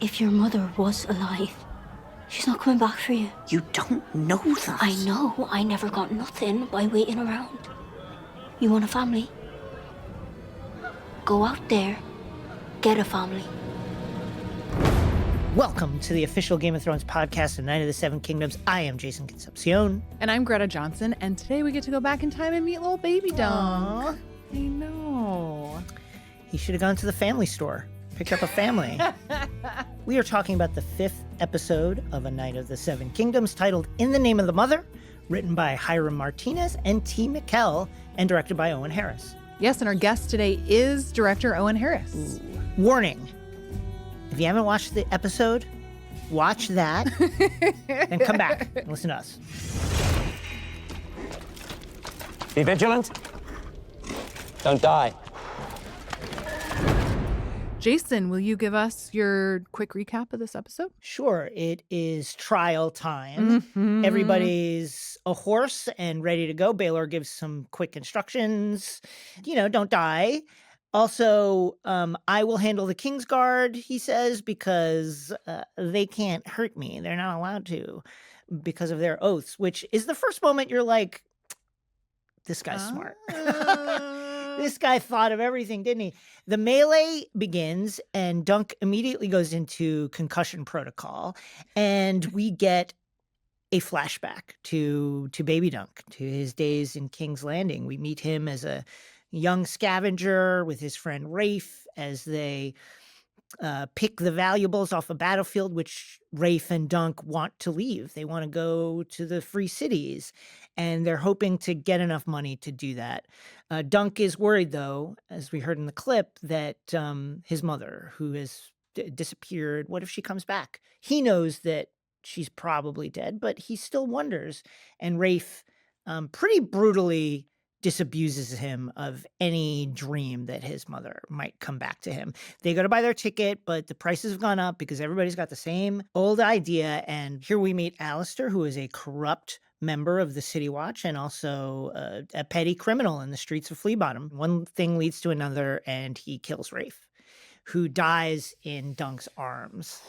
If your mother was alive, she's not coming back for you. You don't know that. I know. I never got nothing by waiting around. You want a family? Go out there, get a family. Welcome to the official Game of Thrones podcast, The Night of the Seven Kingdoms. I am Jason Concepcion. And I'm Greta Johnson, and today we get to go back in time and meet little baby Dunk. Aww. I know. He should have gone to the family store, picked up a family. We are talking about the 5th episode of A Night of the Seven Kingdoms, titled In the Name of the Mother, written by Hiram Martinez and T. McKell, and directed by Owen Harris. Yes, and our guest today is director Owen Harris. Ooh. Warning. If you haven't watched the episode, watch that, then come back and listen to us. Be vigilant. Don't die. Jason, will you give us your quick recap of this episode? Sure. It is trial time. Mm-hmm. Everybody's a horse and ready to go. Baelor gives some quick instructions. Don't die. Also, I will handle the King's Guard, he says, because they can't hurt me. They're not allowed to because of their oaths, which is the first moment you're like, this guy's smart. This guy thought of everything, didn't he? The melee begins, and Dunk immediately goes into concussion protocol, and we get a flashback to Baby Dunk, to his days in King's Landing. We meet him as a young scavenger with his friend Rafe as they pick the valuables off a battlefield, which Rafe and Dunk want to leave. They want to go to the free cities, and they're hoping to get enough money to do that. Dunk is worried, though, as we heard in the clip, that his mother, who has disappeared, what if she comes back? He knows that she's probably dead, but he still wonders. And Rafe pretty brutally disabuses him of any dream that his mother might come back to him. They go to buy their ticket, but the prices have gone up because everybody's got the same old idea. And here we meet Alistair, who is a corrupt member of the City Watch and also a petty criminal in the streets of Flea Bottom. One thing leads to another, and he kills Rafe, who dies in Dunk's arms.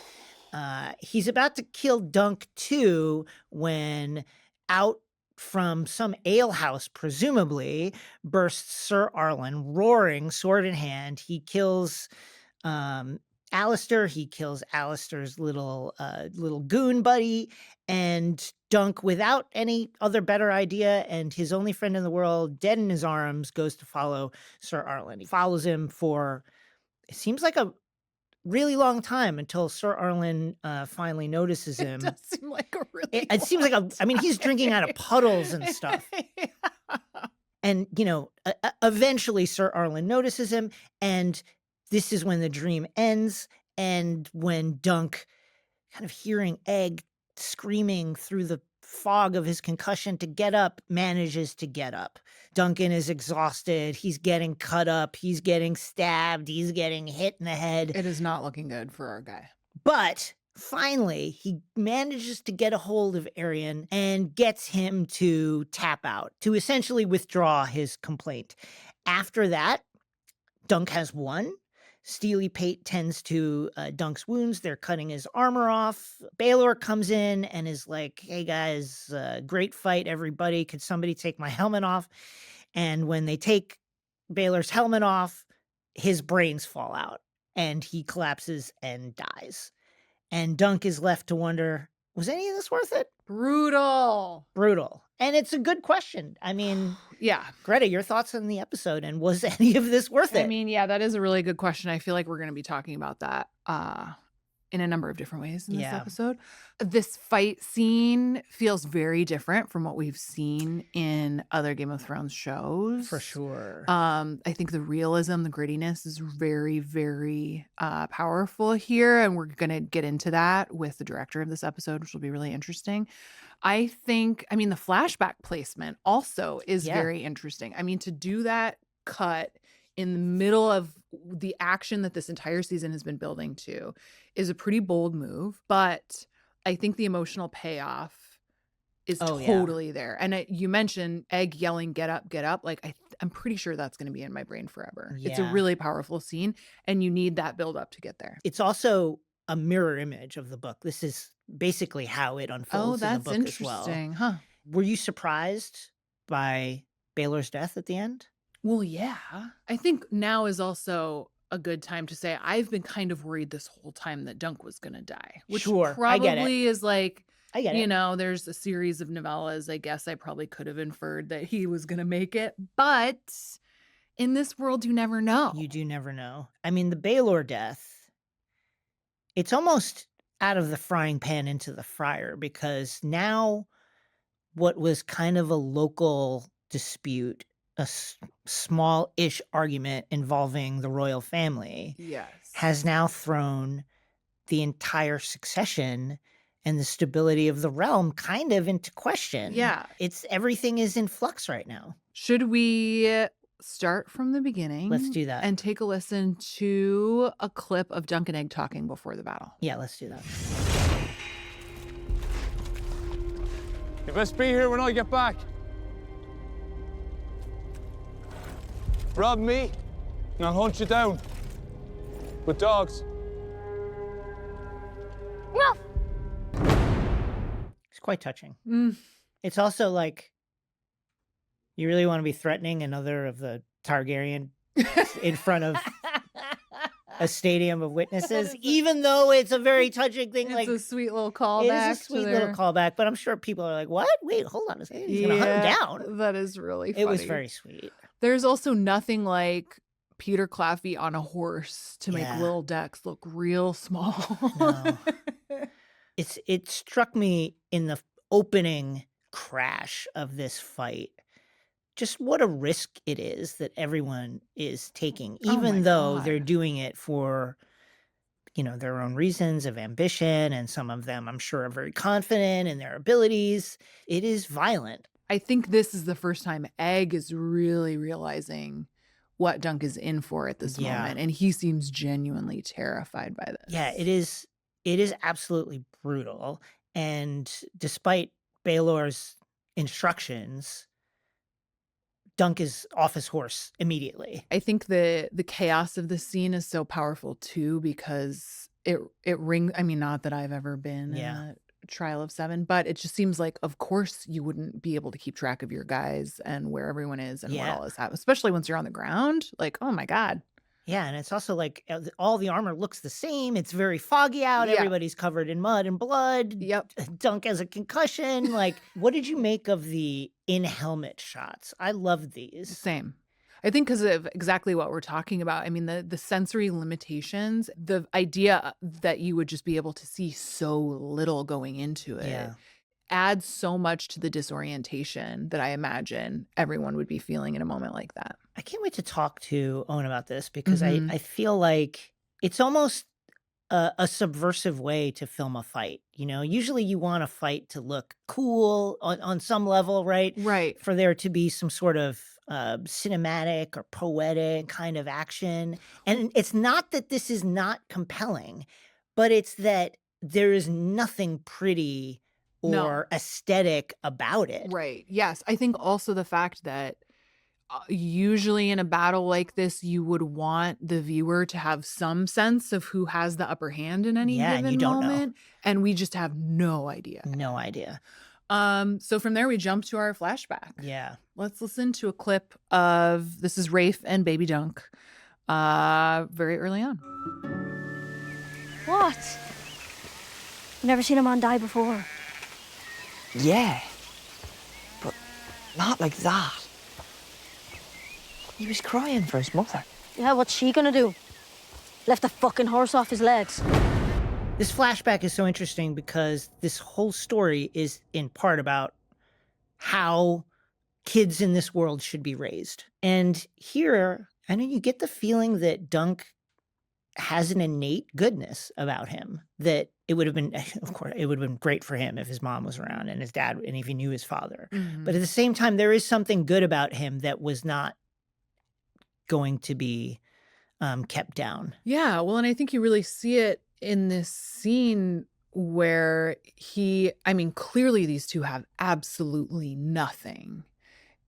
He's about to kill Dunk, too, when out from some alehouse, presumably, bursts Sir Arlen, roaring, sword in hand. He kills Alistair. He kills Alistair's little goon buddy, and Dunk, without any other better idea, and his only friend in the world, dead in his arms, goes to follow Sir Arlen. He follows him for, it seems like a really long time until Sir Arlen finally notices him. It does seem like a really It seems like he's drinking out of puddles and stuff. Yeah. And, eventually Sir Arlen notices him, and this is when the dream ends, and when Dunk, kind of hearing Egg screaming through the fog of his concussion to get up, manages to get up. Duncan is exhausted. He's getting cut up. He's getting stabbed. He's getting hit in the head. It is not looking good for our guy. But finally, he manages to get a hold of Arion and gets him to tap out, to essentially withdraw his complaint. After that, Dunk has won. Steely Pate tends to Dunk's wounds. They're cutting his armor off. Baelor comes in and is like, hey guys, great fight, everybody. Could somebody take my helmet off? And when they take Baelor's helmet off, his brains fall out and he collapses and dies. And Dunk is left to wonder, was any of this worth it? Brutal. And it's a good question. I mean, Yeah. Greta, your thoughts on the episode, and was any of this worth it? I mean, yeah, that is a really good question. I feel like we're going to be talking about that in a number of different ways in this episode. This fight scene feels very different from what we've seen in other Game of Thrones shows. For sure. I think the realism, the grittiness is very, very powerful here. And we're going to get into that with the director of this episode, which will be really interesting. I think, the flashback placement also is very interesting. To do that cut in the middle of the action that this entire season has been building to is a pretty bold move, but I think the emotional payoff is totally there. And you mentioned Egg yelling, get up. Like, I'm pretty sure that's going to be in my brain forever. It's a really powerful scene, and you need that build up to get there. It's also a mirror image of the book. This is basically how it Oh, unfolds in the that's book as well. interesting, huh? Were you surprised by Baylor's death at the end? Well, yeah. I think now is also a good time to say I've been kind of worried this whole time that Dunk was going to die, which Sure, I get it. probably is like, I get it. there's a series of novellas. I guess I probably could have inferred that he was going to make it. But in this world, you never know. You do never know. I mean, the Baylor death, it's almost out of the frying pan into the fryer, because now what was kind of a local dispute, a small-ish argument involving the royal family, Yes. has now thrown the entire succession and the stability of the realm kind of into question. Yeah. Everything is in flux right now. Should we start from the beginning? Let's do that. And take a listen to a clip of Dunk and Egg talking before the battle. Yeah, let's do that. You best be here when I get back. Rob me, and I'll hunt you down. With dogs. It's quite touching. Mm. It's also like, you really want to be threatening another of the Targaryen in front of a stadium of witnesses, even though it's a very touching thing. It's like a sweet little callback. It is a sweet little callback, but I'm sure people are like, what? Wait, hold on a second. He's going to hunt him down. That is really funny. It was very sweet. There's also nothing like Peter Claffey on a horse to make Yeah. Lil Dex look real small. No. It struck me in the opening crash of this fight, just what a risk it is that everyone is taking, Oh even my though God. they're doing it for, their own reasons of ambition, and some of them, I'm sure, are very confident in their abilities. It is violent. I think this is the first time Egg is really realizing what Dunk is in for at this Yeah. moment, and he seems genuinely terrified by this. Yeah, it is absolutely brutal. And despite Baylor's instructions, Dunk is off his horse immediately. I think the chaos of this scene is so powerful too, because it rings. I mean, not that I've ever been in a trial of 7, but it just seems like, of course, you wouldn't be able to keep track of your guys and where everyone is and what Yeah. all is happening, especially once you're on the ground. Like, oh my God. Yeah, and it's also like all the armor looks the same. It's very foggy out. Yeah. Everybody's covered in mud and blood. Yep. Dunk has a concussion. Like, what did you make of the in-helmet shots? I love these. Same. I think because of exactly what we're talking about. I mean, the sensory limitations, the idea that you would just be able to see so little going into it Yeah. adds so much to the disorientation that I imagine everyone would be feeling in a moment like that. I can't wait to talk to Owen about this, because Mhm. I feel like it's almost a subversive way to film a fight. Usually you want a fight to look cool on some level, right? Right. For there to be some sort of cinematic or poetic kind of action. And it's not that this is not compelling, but it's that there is nothing pretty No. or aesthetic about it. Right. Yes. I think also the fact that usually in a battle like this, you would want the viewer to have some sense of who has the upper hand in any Yeah, and given you don't know. moment. And we just have no idea. No idea. So from there, we jump to our flashback. Yeah. Let's listen to a clip of, this is Rafe and Baby Dunk, very early on. What? I've never seen a man die before. Yeah, but not like that. He was crying for his mother. Yeah, what's she gonna do? Left the fucking horse off his legs. This flashback is so interesting because this whole story is in part about how kids in this world should be raised. And here, I know you get the feeling that Dunk has an innate goodness about him, that it would have been, of course, it would have been great for him if his mom was around and his dad, and if he knew his father. But at the same time, there is something good about him that was not going to be kept down. Yeah, well, and I think you really see it in this scene where clearly these two have absolutely nothing.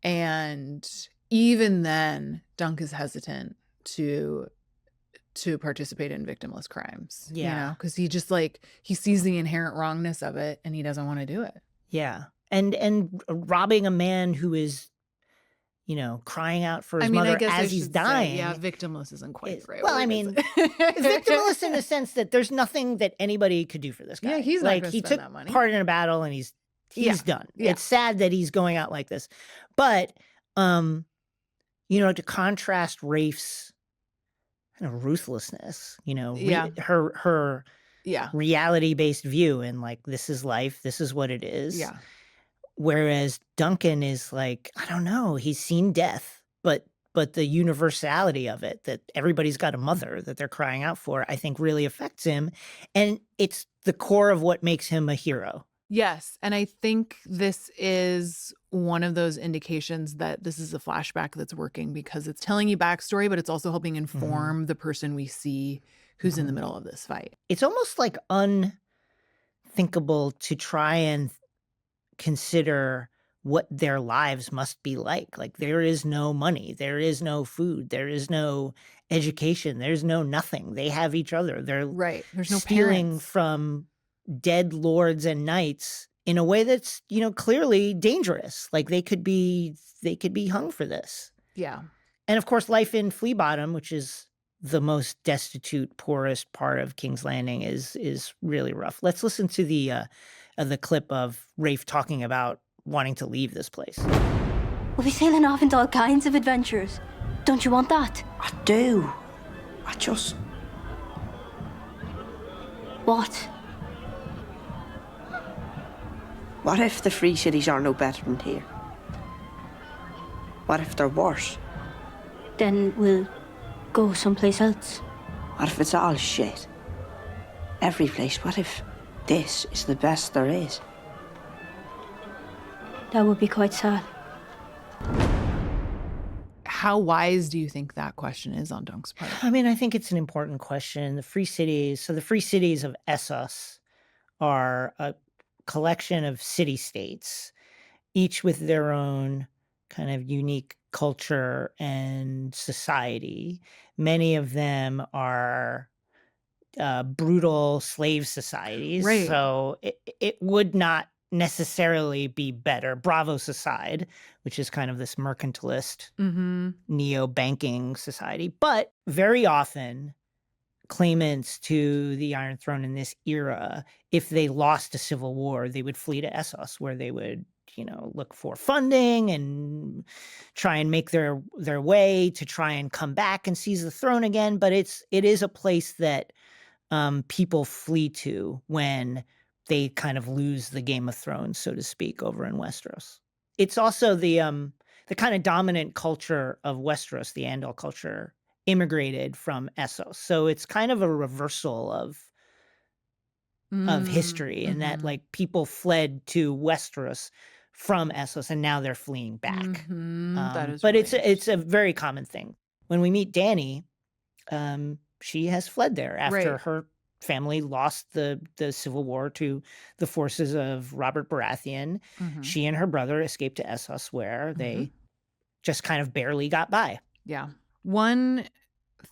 And even then, Dunk is hesitant to to participate in victimless crimes. Yeah. Because he just like, he sees the inherent wrongness of it and he doesn't want to do it. Yeah. And robbing a man who is, crying out for his mother as he's dying. Yeah, victimless isn't quite right. Well, I mean, victimless in the sense that there's nothing that anybody could do for this guy. Yeah, he's not like gonna he spend took that money. part in a battle and he's done. Yeah. It's sad that he's going out like this. But to contrast Rafe's kind of ruthlessness, her reality-based view and like, this is life, this is what it is. Yeah. Whereas Duncan is like, I don't know, he's seen death, but the universality of it, that everybody's got a mother that they're crying out for, I think really affects him. And it's the core of what makes him a hero. Yes. And I think this is one of those indications that this is a flashback that's working because it's telling you backstory, but it's also helping inform the person we see who's in the middle of this fight. It's almost like unthinkable to try and consider what their lives must be like. Like, there is no money, there is no food, there is no education, there's no nothing. They have each other. They're Right. There's no stealing parents. from dead lords and knights in a way that's, clearly dangerous. Like, they could be hung for this. Yeah. And of course, life in Flea Bottom, which is the most destitute, poorest part of King's Landing, is really rough. Let's listen to the clip of Rafe talking about wanting to leave this place. We'll be sailing off into all kinds of adventures. Don't you want that? I do. I just... What? What if the free cities are no better than here? What if they're worse? Then we'll go someplace else. What if it's all shit? Every place. What if this is the best there is? That would be quite sad. How wise do you think that question is on Dunk's part? I mean, I think it's an important question. The free cities of Essos are a collection of city-states, each with their own kind of unique culture and society. Many of them are brutal slave societies. Right. So it would not necessarily be better. Bravos aside, which is kind of this mercantilist neo-banking society. But very often, claimants to the Iron Throne in this era, if they lost a civil war, they would flee to Essos, where they would, look for funding and try and make their way to try and come back and seize the throne again. But it is a place that people flee to when they kind of lose the Game of Thrones, so to speak, over in Westeros. It's also the kind of dominant culture of Westeros, the Andal culture, immigrated from Essos. So it's kind of a reversal of history in that, like, people fled to Westeros from Essos and now they're fleeing back. That is but really it's a very common thing. When we meet Dany, she has fled there after her family lost the civil war to the forces of Robert Baratheon. She and her brother escaped to Essos, where they just kind of barely got by. Yeah. One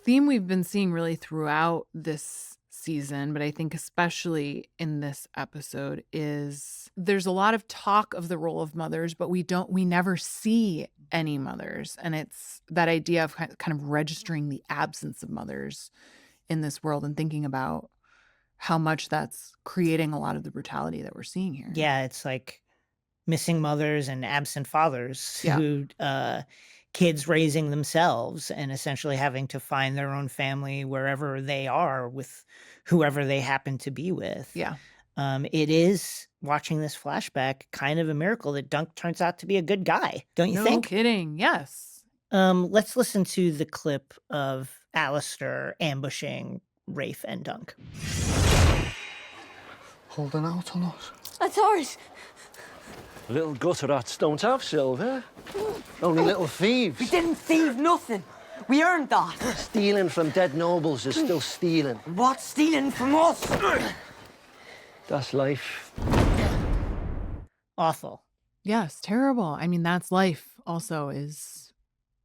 theme we've been seeing really throughout this season, but I think especially in this episode, is there's a lot of talk of the role of mothers, but we never see any mothers. And it's that idea of kind of registering the absence of mothers in this world and thinking about how much that's creating a lot of the brutality that we're seeing here. Yeah, it's like missing mothers and absent fathers Yeah. who kids raising themselves and essentially having to find their own family wherever they are with whoever they happen to be with. Yeah. It is, watching this flashback, kind of a miracle that Dunk turns out to be a good guy, don't you think? No kidding. Yes. Let's listen to the clip of Alistair ambushing Rafe and Dunk. Holding out on us. That's ours. Little gutter rats don't have silver. Only little thieves. We didn't thieve nothing. We earned that. Stealing from dead nobles is still stealing. What's stealing from us? That's life. Awful. Yes. Terrible. I mean, that's life also is,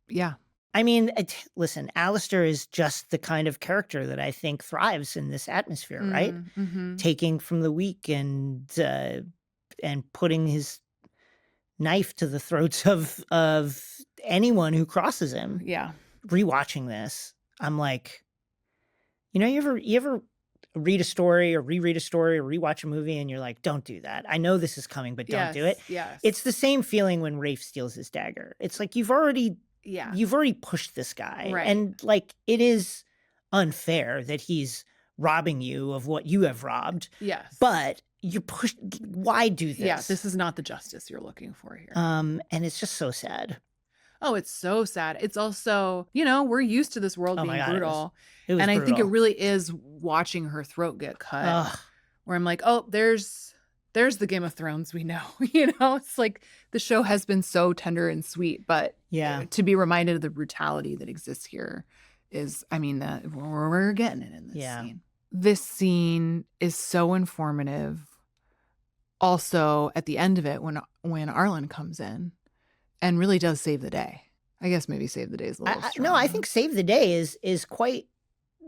yeah. I mean, listen, Alistair is just the kind of character that I think thrives in this atmosphere, right? Mm-hmm. Taking from the weak and putting his knife to the throats of anyone who crosses him. Yeah. Rewatching this, I'm like, you ever read a story or reread a story or rewatch a movie and you're like, don't do that. I know this is coming, but don't do it. Yes. It's the same feeling when Rafe steals his dagger. It's like you've already pushed this guy. Right. And like it is unfair that he's robbing you of what you have robbed. Yes. But you push. Why do this? Yeah, this is not the justice you're looking for here. And it's just so sad. Oh, it's so sad. It's also, we're used to this world Oh being my God, brutal. It was and I think it brutal. really is watching her throat get cut. Ugh. Where I'm like, oh, there's the Game of Thrones we know. It's like the show has been so tender and sweet, but to be reminded of the brutality that exists here is, we're getting it in this scene. This scene is so informative. Also, at the end of it, when Arlen comes in and really does save the day. I guess maybe save the day is a little strong. No, I think save the day is quite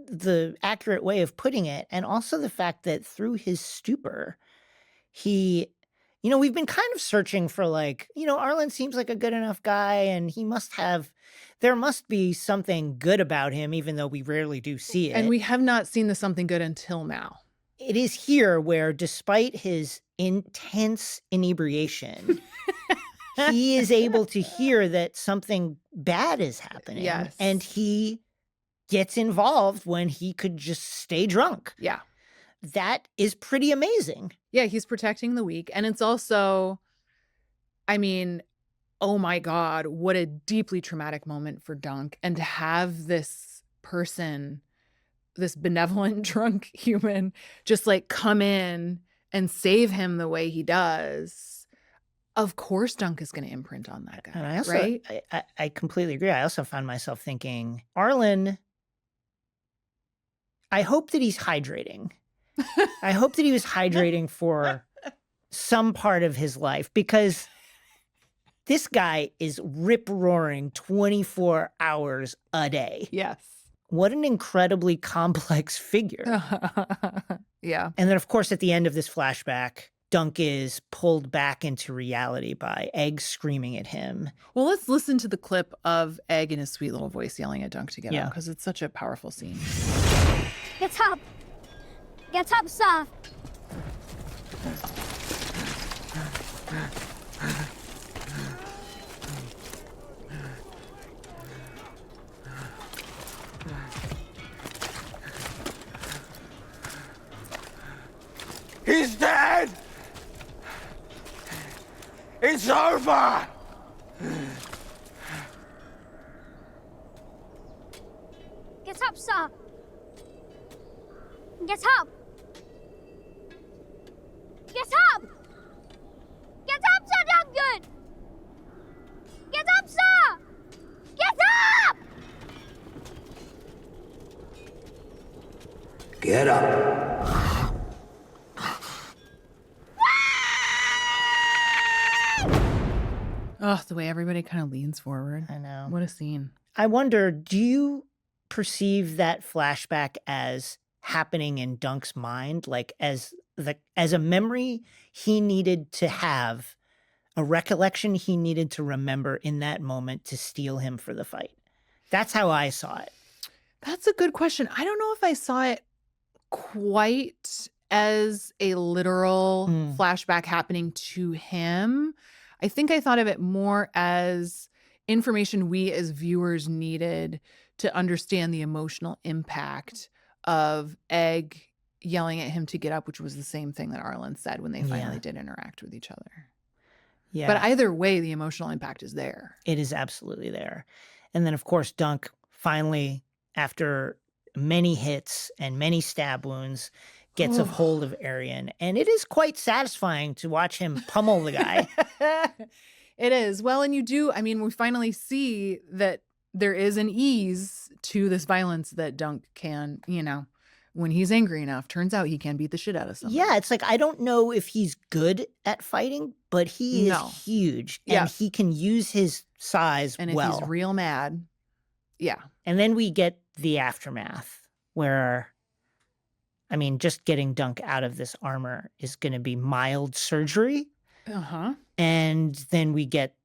the accurate way of putting it. And also the fact that through his stupor, he, we've been kind of searching for like, Arlen seems like a good enough guy and there must be something good about him, even though we rarely do see it. And we have not seen the something good until now. It is here where despite his intense inebriation, he is able to hear that something bad is happening. Yes. And he gets involved when he could just stay drunk. Yeah. That is pretty amazing. Yeah, he's protecting the weak. And it's also, oh my God, what a deeply traumatic moment for Dunk. And to have this person, this benevolent drunk human, just like come in and save him the way he does. Of course, Dunk is going to imprint on that guy. And I also, right? I completely agree. I also found myself thinking, Arlen, I hope that he's hydrating. I hope that he was hydrating for some part of his life because this guy is rip-roaring 24 hours a day. Yes. What an incredibly complex figure. Yeah. And then, of course, at the end of this flashback, Dunk is pulled back into reality by Egg screaming at him. Well, let's listen to the clip of Egg in his sweet little voice yelling at Dunk to get up because it's such a powerful scene. Get up! Get up, sir! He's dead! It's over! Get up, sir! Get up! Get up! Get up, Sir Duncan! Get up, sir! Get up! Get up. Oh, the way everybody kind of leans forward. I know. What a scene. I wonder, do you perceive that flashback as happening in Dunk's mind, like as a memory he needed to have, a recollection he needed to remember in that moment to steel him for the fight? That's how I saw it. That's a good question. I don't know if I saw it quite as a literal flashback happening to him. I think I thought of it more as information we as viewers needed to understand the emotional impact of Egg yelling at him to get up, which was the same thing that Arlen said when they finally did interact with each other. Yeah. But either way, the emotional impact is there. It is absolutely there. And then, of course, Dunk finally, after many hits and many stab wounds, gets a hold of Arian. And it is quite satisfying to watch him pummel the guy. It is. Well, and you do, we finally see that there is an ease to this violence that Dunk can, when he's angry enough, turns out he can beat the shit out of someone. Yeah, it's like, I don't know if he's good at fighting, but he is huge. And he can use his size and if he's real mad, Yeah. And then we get the aftermath where, I mean, just getting Dunk out of this armor is going to be mild surgery. Uh-huh. And then we get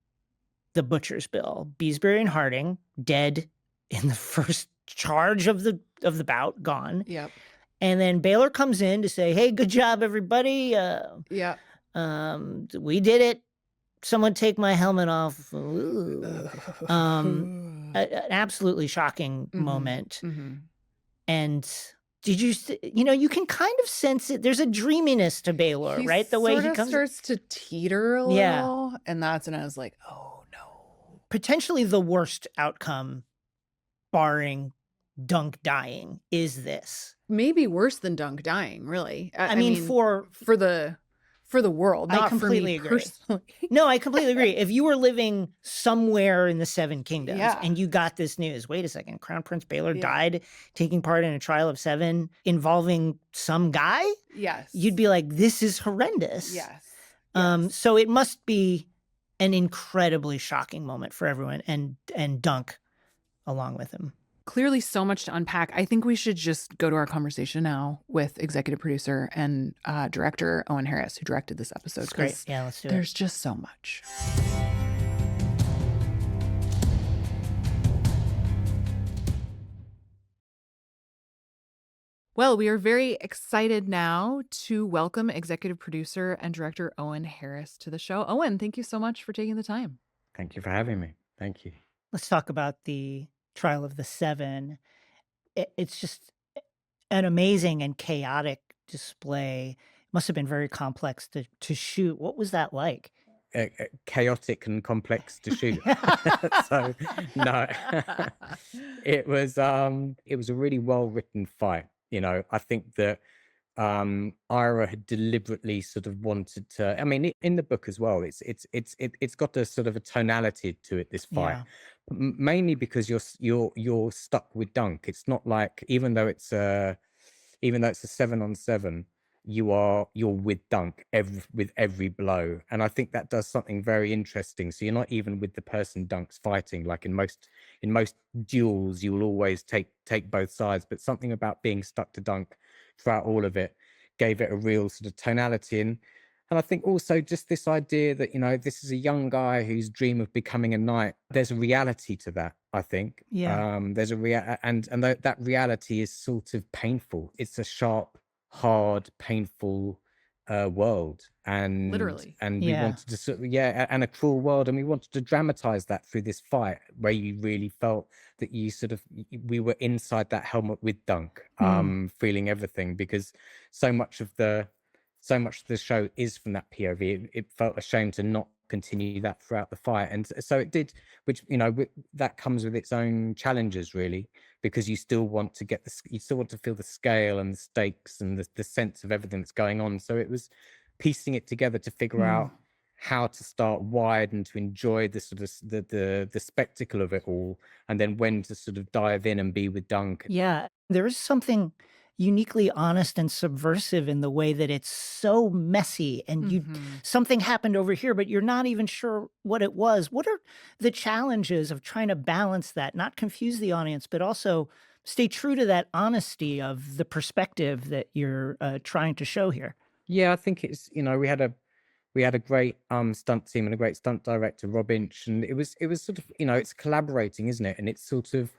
the butcher's bill. Beesbury and Harding dead in the first charge of the bout, gone. Yep. And then Baylor comes in to say, "Hey, good job, everybody. Yep. We did it. Someone take my helmet off." Ooh. An absolutely shocking moment. Mm-hmm. And did you, you can kind of sense it. There's a dreaminess to Baylor, He right? The way he sort of comes. starts to teeter a Yeah. little. And that's when I was like, oh no. Potentially the worst outcome, barring Dunk dying, is this. Maybe worse than Dunk dying, really. I mean, for the world, I not for completely me agree. personally. No, I completely agree. If you were living somewhere in the Seven Kingdoms Yeah. and you got this news, wait a second, Crown Prince Baylor Yeah. died taking part in a trial of 7 involving some guy, Yes. you'd be like, this is horrendous. Yes. So it must be an incredibly shocking moment for everyone, and Dunk along with him. Clearly so much to unpack. I think we should just go to our conversation now with executive producer and director Owen Harris, who directed this episode. That's great. 'Cause Yeah, let's do it. there's just so much. Well, we are very excited now to welcome executive producer and director Owen Harris to the show. Owen, thank you so much for taking the time. Thank you for having me. Thank you. Let's talk about the Trial of the 7. It's just an amazing and chaotic display. Must have been very complex to shoot. What was that like? Chaotic and complex to shoot. So no, it was a really well written fight. I think that Ira had deliberately sort of wanted to. I mean, in the book as well, it's got a sort of a tonality to it. This fight, Yeah. mainly because you're stuck with Dunk. It's not like even though it's a 7-on-7. You're with Dunk with every blow, and I think that does something very interesting. So you're not even with the person Dunk's fighting. Like in most duels, you will always take both sides, but something about being stuck to Dunk throughout all of it gave it a real sort of tonality. And I think also just this idea that this is a young guy whose dream of becoming a knight. There's a reality to that, I think. Yeah. There's a and that reality is sort of painful. It's a sharp, hard, painful world, and Literally. and Yeah. we wanted to sort of, and a cruel world, and we wanted to dramatize that through this fight where you really felt that we were inside that helmet with Dunk, feeling everything, because so much of the show is from that POV. It felt a shame to not continue that throughout the fight, and so it did, which that comes with its own challenges, really, because you still want to feel the scale and the stakes and the sense of everything that's going on. So it was piecing it together to figure out how to start wide and to enjoy the sort of the spectacle of it all, and then when to sort of dive in and be with Dunk. Yeah. There is something uniquely honest and subversive in the way that it's so messy, and something happened over here, but you're not even sure what it was. What are the challenges of trying to balance that, not confuse the audience, but also stay true to that honesty of the perspective that you're trying to show here? Yeah, I think it's we had a great stunt team and a great stunt director, Rob Inch, and it was sort of it's collaborating, isn't it? And it's sort of,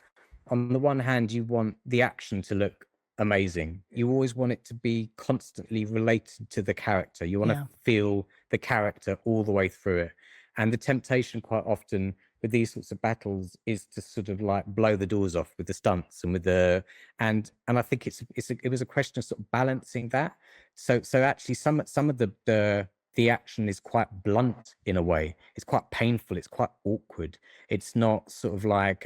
on the one hand, you want the action to look amazing. You always want it to be constantly related to the character. You want to feel the character all the way through it. And the temptation quite often with these sorts of battles is to sort of like blow the doors off with the stunts and with the and I think it was a question of sort of balancing that. So actually some of the action is quite blunt in a way. It's quite painful. It's quite awkward. It's not sort of like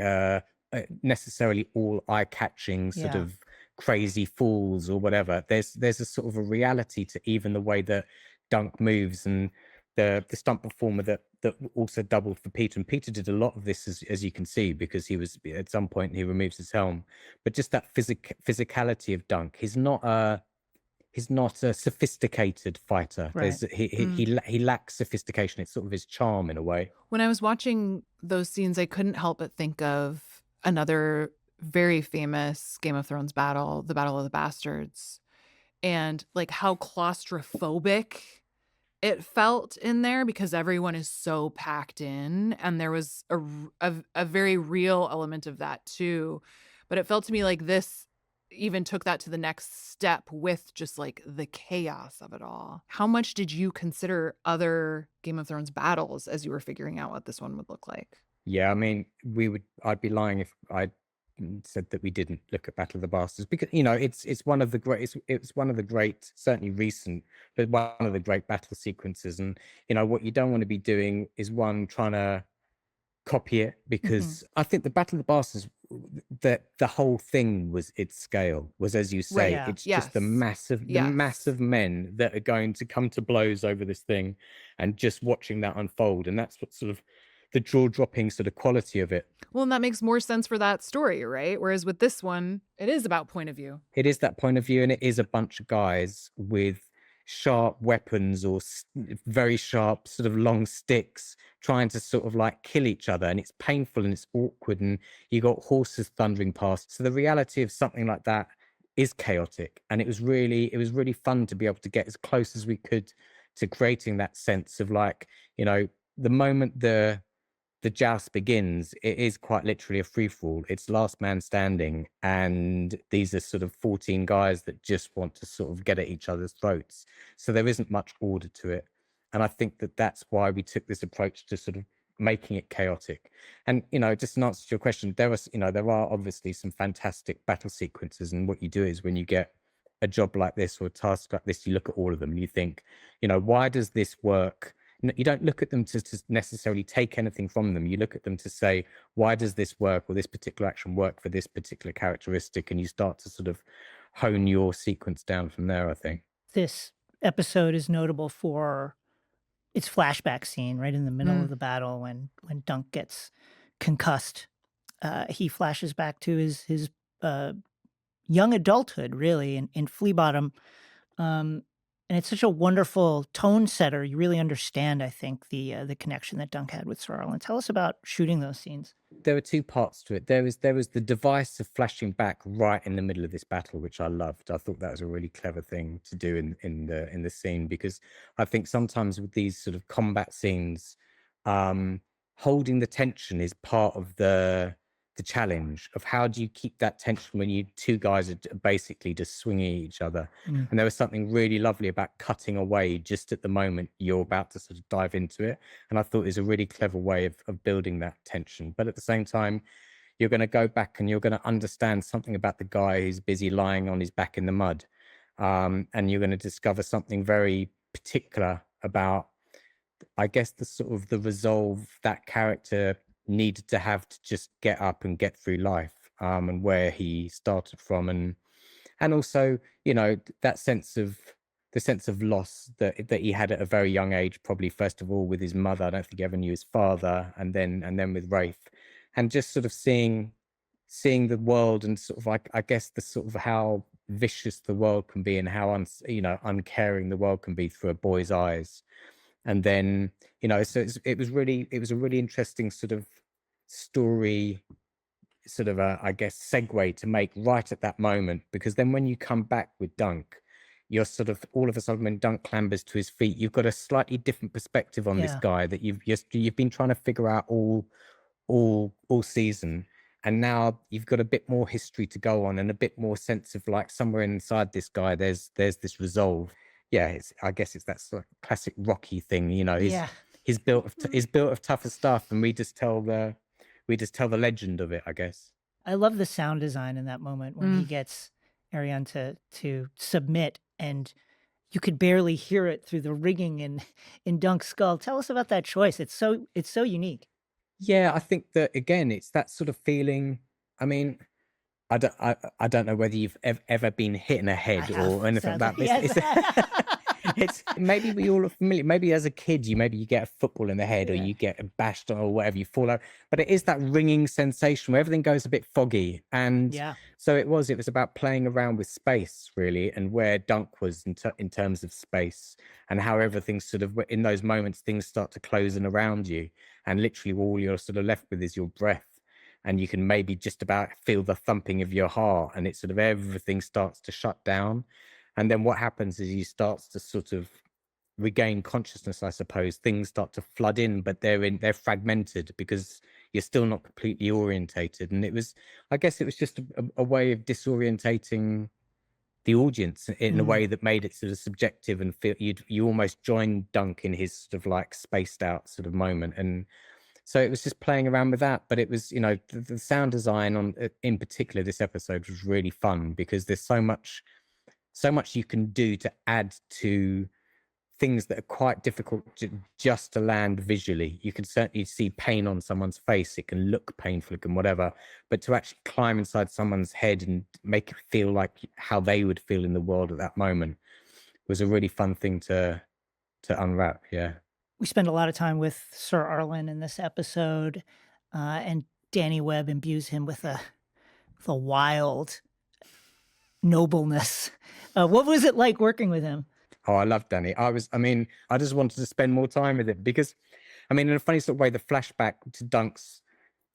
necessarily all eye-catching sort of crazy falls or whatever. There's a sort of a reality to even the way that Dunk moves, and the stunt performer that also doubled for Peter. And Peter did a lot of this, as you can see, because he was at some point he removes his helm. But just that physicality of Dunk. He's not a sophisticated fighter. Right. He lacks sophistication. It's sort of his charm in a way. When I was watching those scenes, I couldn't help but think of another very famous Game of Thrones battle, the Battle of the Bastards, and like how claustrophobic it felt in there because everyone is so packed in, and there was a very real element of that too. But it felt to me like this even took that to the next step with just like the chaos of it all. How much did you consider other Game of Thrones battles as you were figuring out what this one would look like? Yeah, I mean, I'd be lying if I said that we didn't look at Battle of the Bastards, because it's one of the great, it's one of the great, certainly recent, but one of the great battle sequences. And what you don't want to be doing is trying to copy it, because I think the Battle of the Bastards, the whole thing was its scale, was, as you say, Yeah. it's just the massive men that are going to come to blows over this thing, and just watching that unfold. And that's what sort of the jaw-dropping sort of quality of it. Well, and that makes more sense for that story, right? Whereas with this one, it is about point of view. It is that point of view, and it is a bunch of guys with sharp weapons or very sharp sort of long sticks trying to sort of like kill each other, and it's painful and it's awkward, and you got horses thundering past. So the reality of something like that is chaotic, and it was really fun to be able to get as close as we could to creating that sense of like, the moment the joust begins, it is quite literally a free-for-all. It's last man standing, and these are sort of 14 guys that just want to sort of get at each other's throats. So there isn't much order to it. And I think that that's why we took this approach to sort of making it chaotic. And, just in answer to your question, there are obviously some fantastic battle sequences. And what you do is when you get a job like this or a task like this, you look at all of them and you think, why does this work? You don't look at them to necessarily take anything from them. You look at them to say, why does this work, or this particular action work for this particular characteristic? And you start to sort of hone your sequence down from there, I think. This episode is notable for its flashback scene right in the middle of the battle when Dunk gets concussed. He flashes back to his young adulthood, really, in Flea Bottom. And it's such a wonderful tone setter. You really understand, I think, the connection that Dunk had with Sir Arlen. Tell us about shooting those scenes. There were two parts to it. There was the device of flashing back right in the middle of this battle, which I loved. I thought that was a really clever thing to do in the scene, because I think sometimes with these sort of combat scenes, holding the tension is part of the challenge of how do you keep that tension when you two guys are basically just swinging at each other. And there was something really lovely about cutting away just at the moment you're about to sort of dive into it. And I thought it was a really clever way of building that tension. But at the same time, you're going to go back and you're going to understand something about the guy who's busy lying on his back in the mud. And you're going to discover something very particular about, I guess, the sort of the resolve that character needed to have to just get up and get through life, and where he started from, and also that sense of loss that he had at a very young age, probably first of all with his mother. I don't think he ever knew his father, and then with Rafe, and just sort of seeing the world, and sort of like, I guess, the sort of how vicious the world can be, and how uncaring the world can be through a boy's eyes. And then, so it was a really interesting sort of story, sort of I guess, segue to make right at that moment, because then when you come back with Dunk, you're sort of all of a sudden, when Dunk clambers to his feet, you've got a slightly different perspective on this guy that you've been trying to figure out all season. And now you've got a bit more history to go on, and a bit more sense of like somewhere inside this guy, there's this resolve. Yeah, I guess it's that sort of classic Rocky thing, he's built of tougher stuff, and we just tell the legend of it, I guess. I love the sound design in that moment when he gets Ariane to submit, and you could barely hear it through the ringing in Dunk's skull. Tell us about that choice. It's so unique. Yeah, I think that again, it's that sort of feeling. I mean, I don't know whether you've ever been hit in the head or anything like that. Yes. It's maybe we all are familiar. Maybe as a kid, you get a football in the head, or you get bashed or whatever, you fall out. But it is that ringing sensation where everything goes a bit foggy. And so it was about playing around with space, really, and where Dunk was in terms of space, and how everything sort of, in those moments, things start to close in around you, and literally all you're sort of left with is your breath. and you can maybe just about feel the thumping of your heart, and it's sort of everything starts to shut down. And then what happens is he starts to sort of regain consciousness, I suppose. Things start to flood in, but they're fragmented because you're still not completely orientated. And I guess it was just a way of disorientating the audience in a way that made it sort of subjective, and feel you almost joined Dunk in his sort of like spaced out sort of moment. And so it was just playing around with that. But it was, the sound design in particular, this episode was really fun because there's so much you can do to add to things that are quite difficult just to land visually. You can certainly see pain on someone's face. It can look painful, it can whatever, but to actually climb inside someone's head and make it feel like how they would feel in the world at that moment was a really fun thing to unwrap. Yeah. We spend a lot of time with Sir Arlen in this episode, and Danny Webb imbues him with a wild nobleness. What was it like working with him? Oh, I love Danny. I just wanted to spend more time with him because, in a funny sort of way, the flashback to Dunk's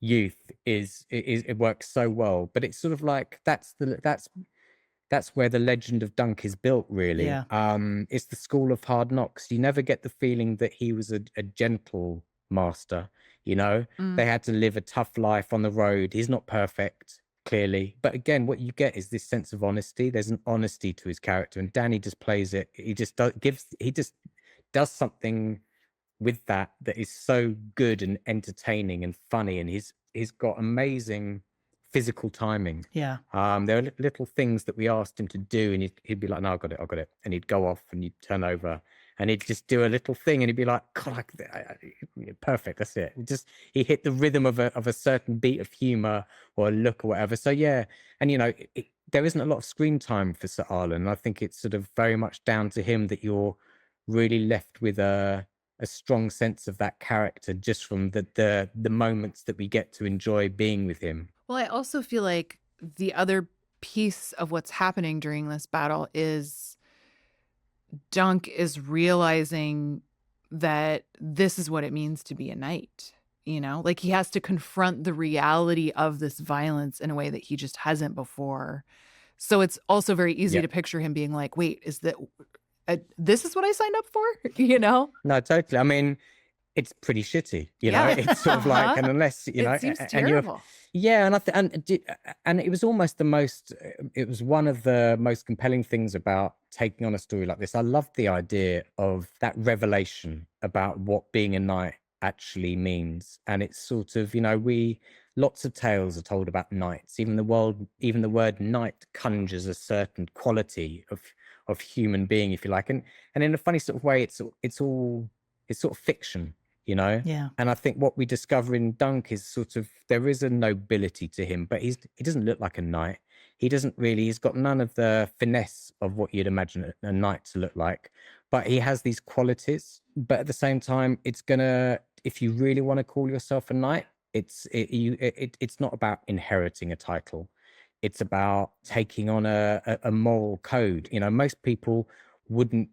youth it works so well. But it's sort of like that's where the legend of Dunk is built, really. Yeah. It's the school of hard knocks. You never get the feeling that he was a gentle master. They had to live a tough life on the road. He's not perfect, clearly, but again, what you get is this sense of honesty. There's an honesty to his character, and Danny just plays it. He just does something with that is so good and entertaining and funny, and he's got amazing physical timing. Yeah. There are little things that we asked him to do, and he'd be like, "No, I got it," and he'd go off, and he'd turn over, and he'd just do a little thing, and he'd be like, "God, perfect, that's it." He hit the rhythm of a certain beat of humor or a look or whatever. So yeah, and there isn't a lot of screen time for Sir Arlen. I think it's sort of very much down to him that you're really left with a strong sense of that character just from the moments that we get to enjoy being with him. Well, I also feel like the other piece of what's happening during this battle is Dunk is realizing that this is what it means to be a knight. Like he has to confront the reality of this violence in a way that he just hasn't before. So it's also very easy to picture him being like, wait, is that this is what I signed up for? No, totally. It's pretty shitty, It's sort of like, and unless it seems terrible. And it was almost it was one of the most compelling things about taking on a story like this. I loved the idea of that revelation about what being a knight actually means. And it's sort of, lots of tales are told about knights. Even the word knight conjures a certain quality of human being, if you like. And in a funny sort of way, it's sort of fiction. Yeah. And I think what we discover in Dunk is sort of, there is a nobility to him, but he doesn't look like a knight. He's got none of the finesse of what you'd imagine a knight to look like, but he has these qualities. But at the same time, if you really want to call yourself a knight, it's not about inheriting a title. It's about taking on a moral code. Most people wouldn't,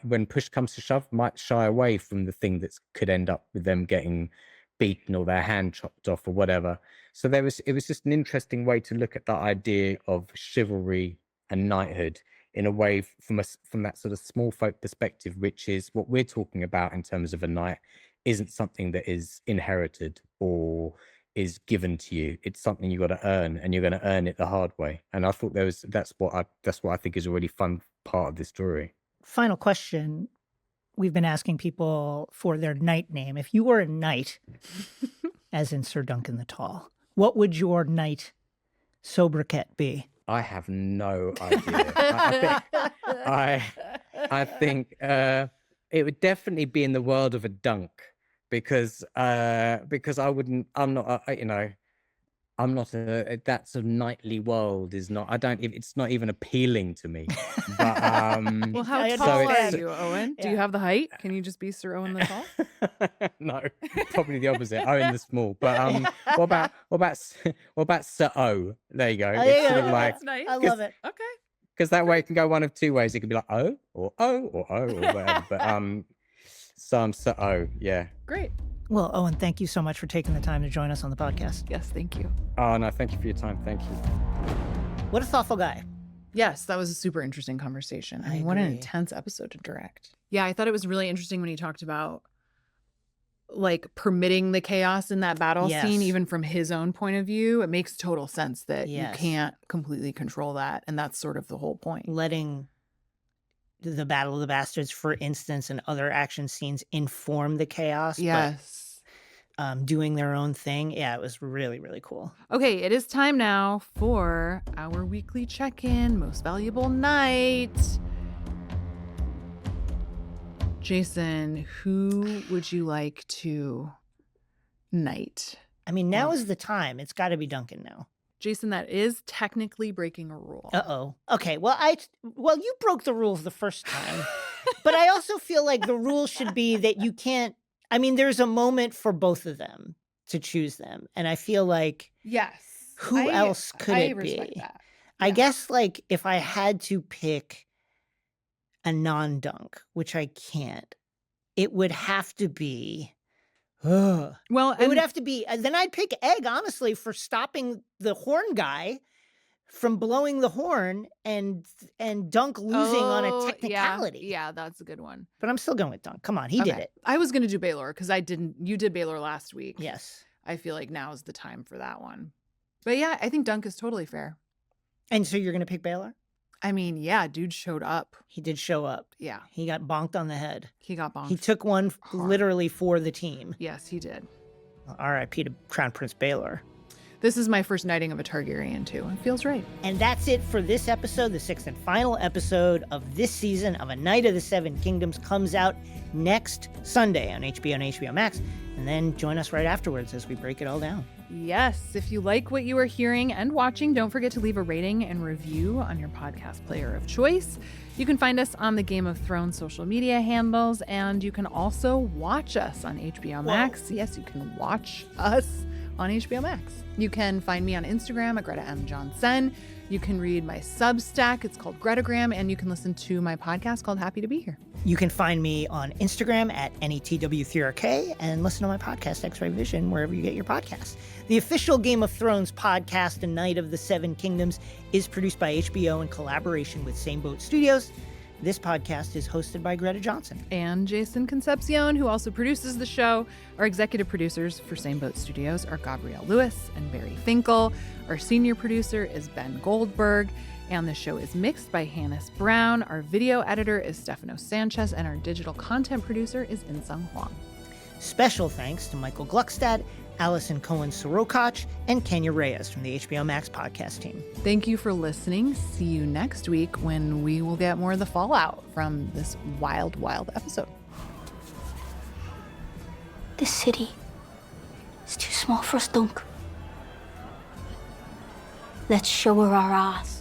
when push comes to shove, might shy away from the thing that could end up with them getting beaten or their hand chopped off or whatever. So it was just an interesting way to look at that idea of chivalry and knighthood in a way from that sort of small folk perspective, which is what we're talking about in terms of a knight isn't something that is inherited or is given to you. It's something you got to earn, and you're going to earn it the hard way. And I thought that's what I think is a really fun part of this story. Final question. We've been asking people for their knight name. If you were a knight, as in Sir Duncan the Tall, what would your knight sobriquet be? I have no idea. I think it would definitely be in the world of a dunk because I wouldn't. I'm not. I'm not that sort of knightly world is not. It's not even appealing to me. But well, how tall are you, Owen? Do you have the height? Can you just be Sir Owen the Tall? No, probably the opposite. Owen the Small. But what about Sir O? There you go. It's sort of like, that's nice. I love it. Okay. Because that way it can go one of two ways. It could be like O or whatever. But so I'm Sir O. Yeah. Great. Well, Owen, thank you so much for taking the time to join us on the podcast. Yes, thank you. Oh, no, thank you for your time. Thank you. What a thoughtful guy. Yes, that was a super interesting conversation. I mean, what an agree. intense episode to direct. Yeah, I thought it was really interesting when he talked about like permitting the chaos in that battle scene, Yes. even from his own point of view. It makes total sense that Yes. you can't completely control that. And that's sort of the whole point. Letting the Battle of the Bastards, for instance, and other action scenes inform the chaos. Yes. But, doing their own thing. Yeah, it was really, really cool. Okay, it is time now for our weekly check-in, most valuable night. Jason, who would you like to knight? I mean, now is the time. It's got to be Duncan now. Jason, that is technically breaking a rule. Uh-oh. Okay, well, you broke the rules the first time. But I also feel like the rule should be that you can't, I mean, there's a moment for both of them to choose them. And I feel like Yes. who else could it respect be? that. I Yeah. guess like if I had to pick a non-dunk, which I can't, it would have to be Well, it would have to be then I'd pick Egg, honestly, for stopping the horn guy from blowing the horn and Dunk losing on a technicality. Yeah, that's a good one. But I'm still going with Dunk. Come on, he did Okay. it. I was going to do Baylor because you did Baylor last week. Yes. I feel like now is the time for that one. But yeah, I think Dunk is totally fair. And so you're going to pick Baylor? I mean, yeah, dude showed up. He did show up. Yeah, He got bonked on the head. he got bonked. He took one hard. literally for the team. Yes, he did. R.I.P. to Crown Prince Baylor. This is my first knighting of a Targaryen too. It feels right. And that's it for this episode. The sixth and final episode of this season of A Knight of the Seven Kingdoms comes out next Sunday on HBO and HBO Max. And then join us right afterwards as we break it all down. Yes, if you like what you are hearing and watching, don't forget to leave a rating and review on your podcast player of choice. You can find us on the Game of Thrones social media handles, and you can also watch us on HBO Max. Yes, you can watch us on HBO Max. You can find me on Instagram at Greta M. Johnson. You can read my Substack. It's called Gretagram, and you can listen to my podcast called Happy to Be Here. You can find me on Instagram at NETW3RK and listen to my podcast, X-Ray Vision, wherever you get your podcasts. The official Game of Thrones podcast, A Knight of the Seven Kingdoms, is produced by HBO in collaboration with Same Boat Studios. This podcast is hosted by Greta Johnson. And Jason Concepcion, who also produces the show. Our executive producers for Same Boat Studios are Gabrielle Lewis and Barry Finkel. Our senior producer is Ben Goldberg. And the show is mixed by Hannes Brown. Our video editor is Stefano Sanchez. And our digital content producer is Insung Huang. Special thanks to Michael Gluckstad, Allison Cohen-Sorokach, and Kenya Reyes from the HBO Max podcast team. Thank you for listening. See you next week when we will get more of the fallout from this wild, wild episode. This city is too small for us, Dunk. Let's show her our ass.